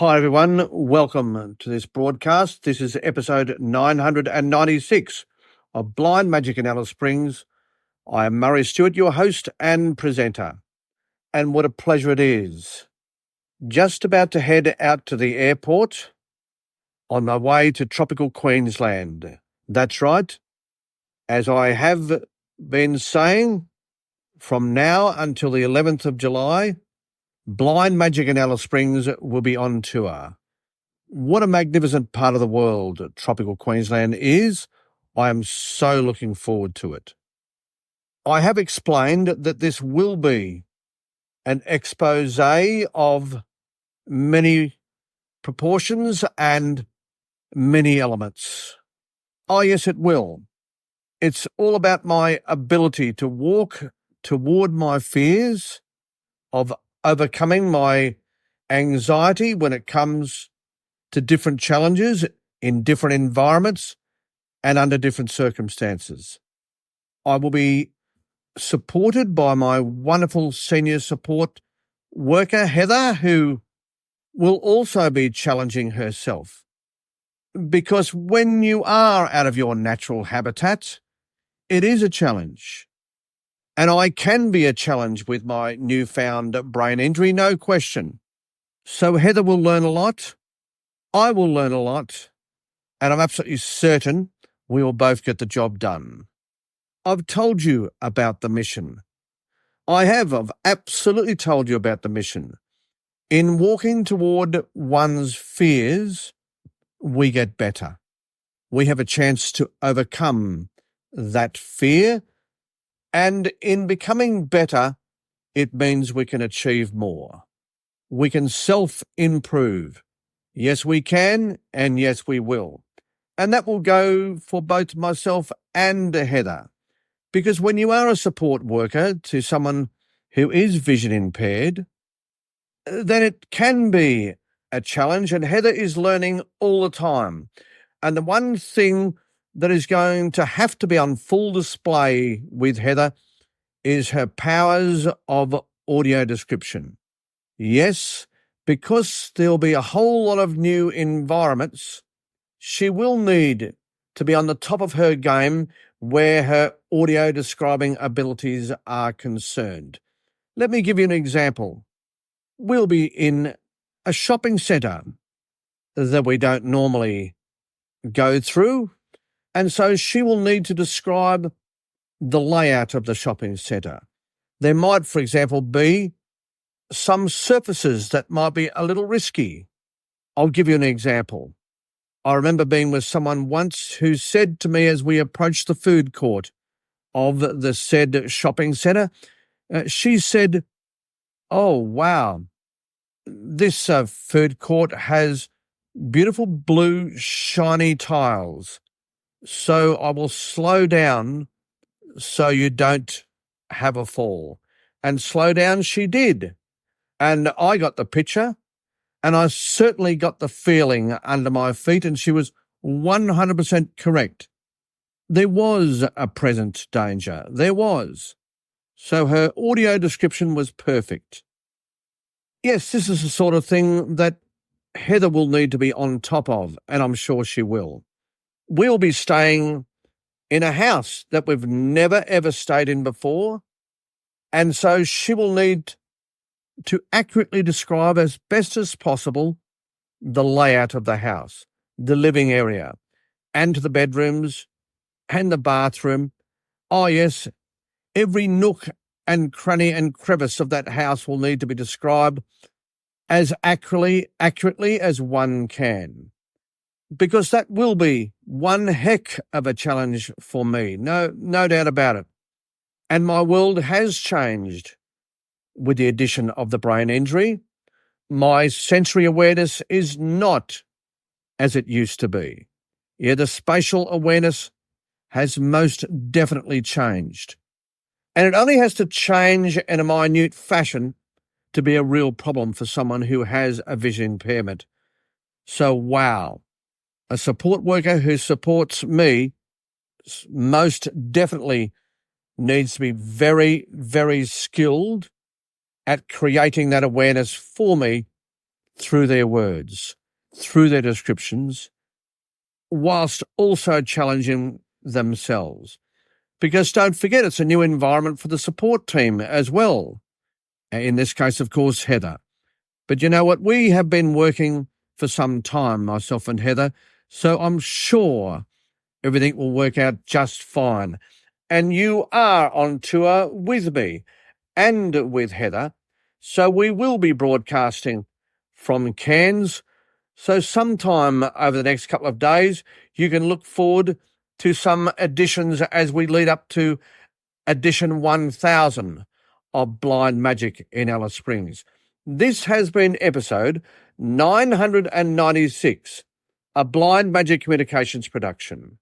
Hi, everyone. Welcome to this broadcast. This is episode 996 of Blind Magic in Alice Springs. I am Murray Stewart, your host and presenter. And what a pleasure it is. Just about to head out to the airport on my way to Tropical Queensland. That's right. As I have been saying, from now until the 11th of July, Blind Magic in Alice Springs will be on tour. What a magnificent part of the world Tropical Queensland is. I am so looking forward to it. I have explained that this will be an expose of many proportions and many elements. Oh, yes, it will. It's all about my ability to walk toward my fears, of overcoming my anxiety when it comes to different challenges in different environments and under different circumstances. I will be supported by my wonderful senior support worker, Heather, who will also be challenging herself. Because when you are out of your natural habitat, it is a challenge. And I can be a challenge with my newfound brain injury, no question. So Heather will learn a lot. I will learn a lot. And I'm absolutely certain we will both get the job done. I've told you about the mission. I've absolutely told you about the mission. In walking toward one's fears, we get better. We have a chance to overcome that fear. And in becoming better, it means we can achieve more. We can self-improve. Yes, we can, and yes, we will. And that will go for both myself and Heather. Because when you are a support worker to someone who is vision impaired, then it can be a challenge, and Heather is learning all the time. And the one thing that is going to have to be on full display with Heather is her powers of audio description. Yes, because there'll be a whole lot of new environments, she will need to be on the top of her game where her audio describing abilities are concerned. Let me give you an example. We'll be in a shopping centre that we don't normally go through, and so she will need to describe the layout of the shopping centre. There might, for example, be some surfaces that might be a little risky. I'll give you an example. I remember being with someone once who said to me as we approached the food court of the said shopping centre, she said, "Oh, wow, this food court has beautiful blue shiny tiles. So I will slow down so you don't have a fall." And slow down she did. And I got the picture, and I certainly got the feeling under my feet, and she was 100% correct. There was a present danger. There was. So her audio description was perfect. Yes, this is the sort of thing that Heather will need to be on top of, and I'm sure she will. We'll be staying in a house that we've never, ever stayed in before, and so she will need to accurately describe as best as possible the layout of the house, the living area, and the bedrooms, and the bathroom. Oh, yes, every nook and cranny and crevice of that house will need to be described as accurately as one can. Because that will be one heck of a challenge for me, no doubt about it. And my world has changed with the addition of the brain injury. My sensory awareness is not as it used to be. Yeah, the spatial awareness has most definitely changed. And it only has to change in a minute fashion to be a real problem for someone who has a vision impairment. So, wow. A support worker who supports me most definitely needs to be very, very skilled at creating that awareness for me through their words, through their descriptions, whilst also challenging themselves. Because don't forget, it's a new environment for the support team as well. In this case, of course, Heather. But you know what? We have been working for some time, myself and Heather, so I'm sure everything will work out just fine. And you are on tour with me and with Heather, so we will be broadcasting from Cairns. So sometime over the next couple of days, you can look forward to some editions as we lead up to edition 1000 of Blind Magic in Alice Springs. This has been episode 996, a Blind Magic Communications production.